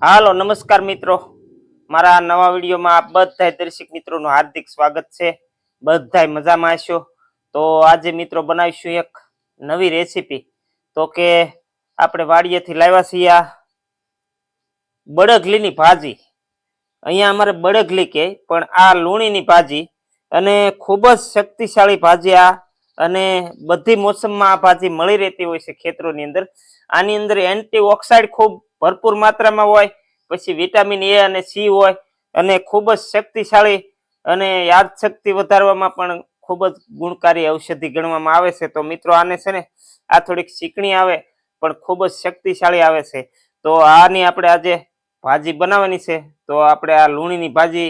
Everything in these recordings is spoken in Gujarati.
હાલો નમસ્કાર મિત્રો, મારા નવા વિડીયોમાં આપ બધા દર્શક મિત્રોનું હાર્દિક સ્વાગત છે. બધા મજામાં હશો. તો આજે મિત્રો બનાવીશું એક નવી રેસીપી. તો કે આપણે વાડીએથી લાવ્યા છીએ આ બળગલીની ભાજી. અહીંયા અમારે બળગલી કે પણ આ લૂણીની ભાજી અને ખૂબ જ શક્તિશાળી ભાજી આ. અને બધી મોસમમાં આ ભાજી મળી રહેતી હોય છે ખેતરોની અંદર. આની અંદર એન્ટીઓક્સાઇડ ખૂબ ભરપૂર માત્રામાં હોય, પછી વિટામિન એ અને સી હોય, અને ખૂબ જ શક્તિશાળી અને યાદશક્તિ વધારવામાં પણ ખૂબ જ ગુણકારી ઔષધિ ગણવામાં આવે છે. તો મિત્રો આને છે ને આ થોડીક ચીકણી આવે પણ ખૂબ જ શક્તિશાળી આવે છે. તો આની આપણે આજે ભાજી બનાવવાની છે. તો આપણે આ લૂણીની ભાજી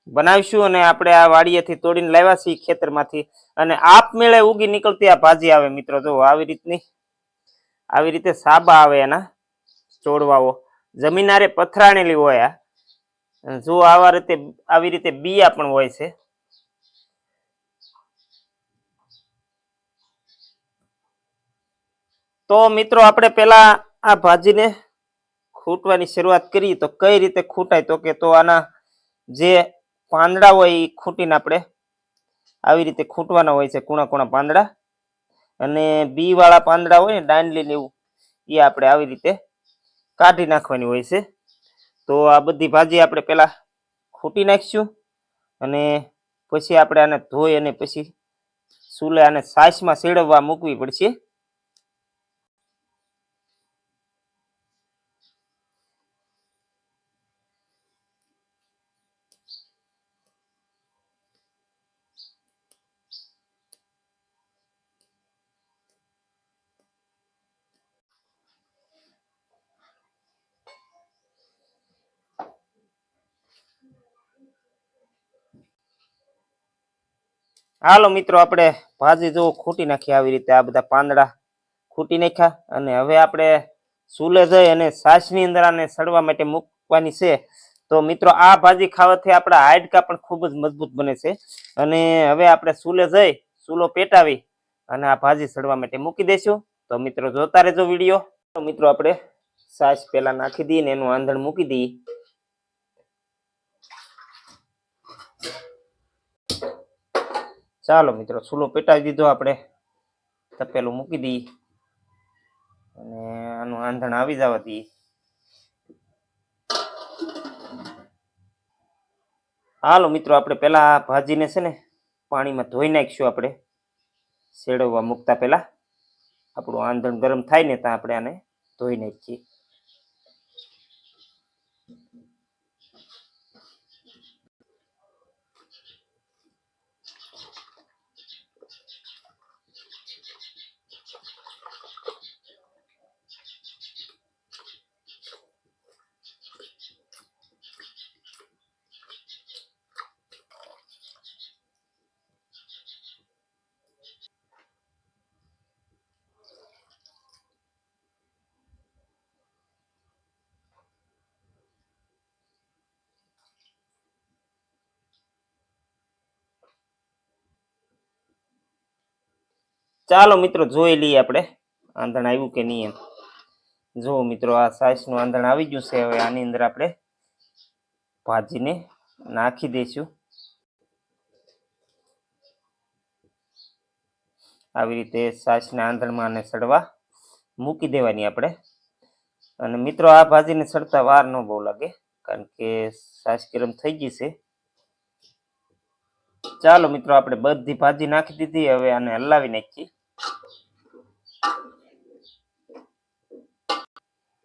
બનાવીશું અને આપણે આ વાડીએથી તોડીને લાવ્યા છીએ ખેતરમાંથી. અને આપમેળે ઉગી નીકળતી આ ભાજી આવે મિત્રો. જો આવી રીતે સાબા આવે એના છોડવાઓ, જમીનારે પથરાણેલી હોય આ. જો આવી રીતે બીયા પણ હોય છે. તો મિત્રો આપણે પેલા આ ભાજીને ખૂટવાની શરૂઆત કરીએ. તો કઈ રીતે ખૂટાય? તો આના જે પાંદડા હોય એ ખૂટીને આપણે આવી રીતે ખૂટવાના હોય છે, કુણા કુણા પાંદડા. અને બી વાળા પાંદડા હોય ને ડાંડલી ને એવું, એ આપણે આવી રીતે કાઢી નાખવાની હોય છે. તો આ બધી ભાજી આપણે પેલા ખૂટી નાખીશું અને પછી આપણે આને ધોઈ અને પછી ચૂલે આને છાશમાં શેડવવા મૂકવી પડશે. હાલો મિત્રો, આપણે ભાજી જો ખૂટી નાખી આવી રીતે. આ બધા પાંદડા ખૂટી નાખ્યા અને હવે આપણે ચૂલે જઈ અને છાશની અંદર આને સડવા માટે મૂકવાની છે. તો મિત્રો આ ભાજી ખાવાથી આપણા હાડકા પણ ખૂબ જ મજબૂત બને છે. અને હવે આપણે ચૂલે જઈ ચૂલો પેટાવી અને આ ભાજી સડવા માટે મૂકી દઈશું. તો મિત્રો જોતા રહેજો વિડીયો. તો મિત્રો આપણે છાશ પેલા નાખી દઈએ ને એનું આંધણ મૂકી દઈએ. ચાલો મિત્રો, ચૂલો પેટાવી દીધો. આપણે તપેલું મૂકી દઈએ અને આનું આંધણ આવી જવા દઈએ. હાલો મિત્રો, આપણે પેલા આ ભાજીને છે ને પાણીમાં ધોઈ નાખીશું. આપણે શેડવવા મૂકતા પેલા આપણું આંધણ ગરમ થાય ને ત્યાં આપણે આને ધોઈ નાખીએ. ચાલો મિત્રો, જોઈ લઈએ આપણે આંધણ આવ્યું કે નહીં એમ. જો મિત્રો, આ છાશનું આંધણ આવી ગયું છે. હવે આની અંદર આપણે ભાજીને નાખી દઈશું. આવી રીતે છાશના આંધણમાં આને સડવા મૂકી દેવાની આપણે. અને મિત્રો આ ભાજીને સડતા વાર ન બહુ લાગે, કારણ કે છાશ ગરમ થઈ ગઈ છે. ચાલો મિત્રો, આપણે બધી ભાજી નાખી દીધી. હવે આને હલાવી નાખીએ.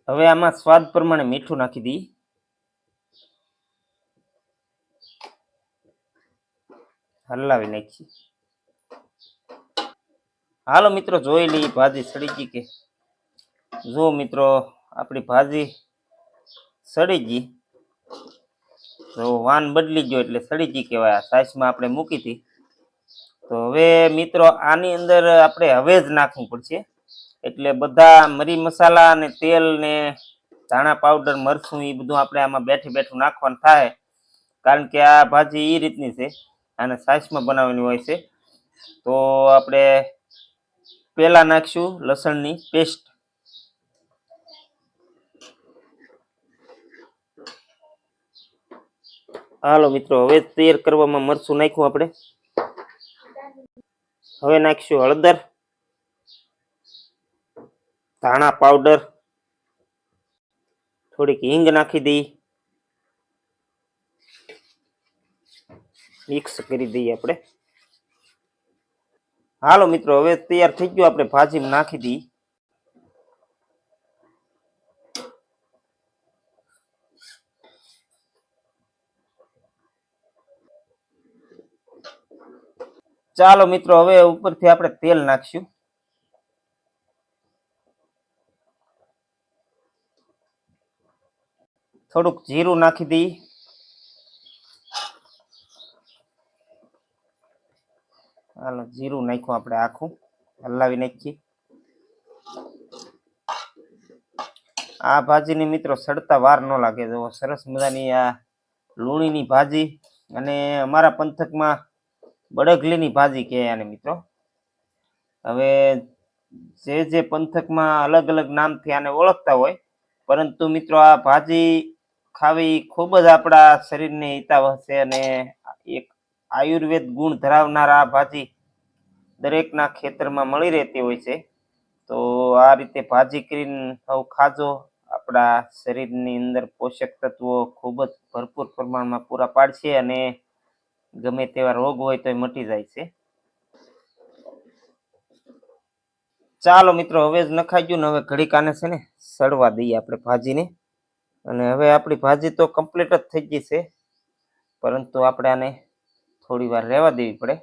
હવે આમાં સ્વાદ પ્રમાણે મીઠું નાખી દઈએ. હલાવી નાખીએ. હાલો મિત્રો, જોઈ લઈએ ભાજી સડી ગઈ કે. જો મિત્રો, આપણી ભાજી સડી ગઈ. તો વાન બદલી ગયો એટલે સડી ગઈ કહેવાય. આ છાશમાં આપણે મૂકી હતી. તો હવે મિત્રો આની અંદર આપણે હવે જ નાખવું પડશે. એટલે બધા મરી મસાલા અને તેલ ને ધાણા પાવડર, મરચું, એ બધું આપણે આમાં બેઠું નાખવાનું થાય. કારણ કે આ ભાજી એ રીતની છે, આને છાશમાં બનાવવાની હોય છે. તો આપણે પેલા નાખશું લસણની પેસ્ટ. હાલો મિત્રો, હવે તૈયાર કરવામાં મરચું નાખ્યું આપણે. હવે નાખીશું હળદર, ધાણા પાવડર, થોડીક હિંગ નાખી દઈ, મિક્સ કરી દઈએ આપણે. હાલો મિત્રો, હવે તૈયાર થઈ ગયું, આપણે ભાજીમાં નાખી દઈએ. ચાલો મિત્રો, હવે ઉપરથી આપણે તેલ નાખશું. થોડુંક જીરું નાખી દઈએ. હાલો, જીરું નાખ્યું આપણે આખું, હલાવી નાખીએ. આ ભાજીની મિત્રો સડતા વાર ન લાગે. જો સરસ મજાની આ લૂણીની ભાજી, અને અમારા પંથકમાં બળગલીની ભાજી કહે આને મિત્રો. હવે જે પંથકમાં અલગ અલગ નામથી આને ઓળખતા હોય, પરંતુ મિત્રો આ ભાજી ખાવી ખૂબ જ આપણા શરીરને હિતાવહ છે, અને એક આયુર્વેદ ગુણ ધરાવનાર આ ભાજી દરેકના ખેતરમાં મળી રહેતી હોય છે. તો આ રીતે ભાજી કરીને સૌ ખાજો. આપણા શરીરની અંદર પોષક તત્વો ખૂબ જ ભરપૂર પ્રમાણમાં પૂરા પાડશે, અને ગમે તેવા રોગ હોય તો મટી જાય છે. ચાલો મિત્રો, હવે જ નખાઈ ગયું ને. હવે ઘડીક આને છે ને સડવા દઈએ આપણે ભાજીને. અને હવે આપણી ભાજી તો કમ્પ્લીટ જ થઈ ગઈ છે, પરંતુ આપણે આને થોડી વાર રહેવા દેવી પડે.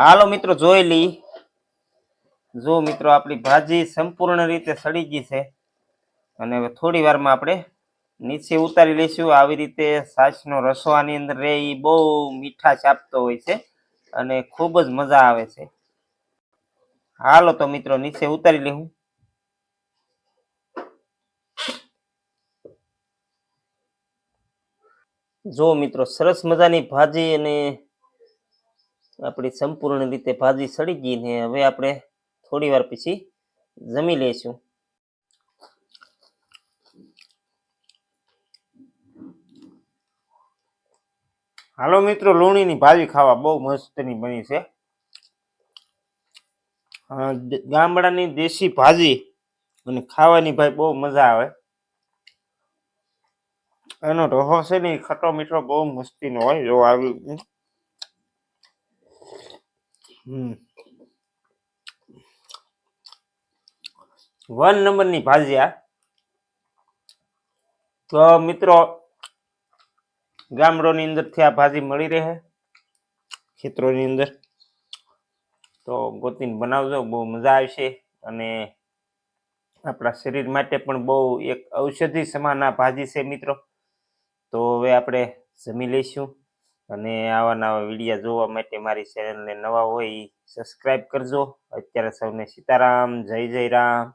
હાલો મિત્રો, જોઈ લઈ. જો મિત્રો, આપણી ભાજી સંપૂર્ણ રીતે સડી ગઈ છે, અને હવે થોડી વારમાં આપણે નીચે ઉતારી લઈશું. આવી રીતે છાશનો રસો આની અંદર રહે, એ બહુ મીઠાશ આપતો હોય છે, અને ખૂબ જ મજા આવે છે. હાલો તો મિત્રો, નીચે ઉતારી લેવું. જો મિત્રો, સરસ મજાની ભાજી અને આપણી સંપૂર્ણ રીતે ભાજી સડી ગઈ ને. હવે આપણે થોડી વાર પછી જમી લઈશું. હાલો મિત્રો, લૂણીની ભાજી ખાવા બહુ મસ્તની બની છે. ગામડાની દેશી ભાજી અને ખાવાની ભાઈ બહુ મજા આવે. એનો રસો છે ને ખટો મીઠો બહુ મસ્તીનો હોય. જો આવી 1 નંબરની ભાજી આ. તો મિત્રો, ગામડોની અંદરથી આ ભાજી મળી રહે ખેતરોની અંદર, તો ગોતીને બનાવજો, બહુ મજા આવશે. અને આપણા શરીર માટે પણ બહુ એક ઔષધિ સમાન આ ભાજી છે મિત્રો. તો હવે આપણે જમી લઈશું, અને આવા નવા વિડીયો જોવા માટે મારી ચેનલને નવા હોય સબસ્ક્રાઈબ કરજો. અત્યારે સૌને સીતારામ, જય જય રામ.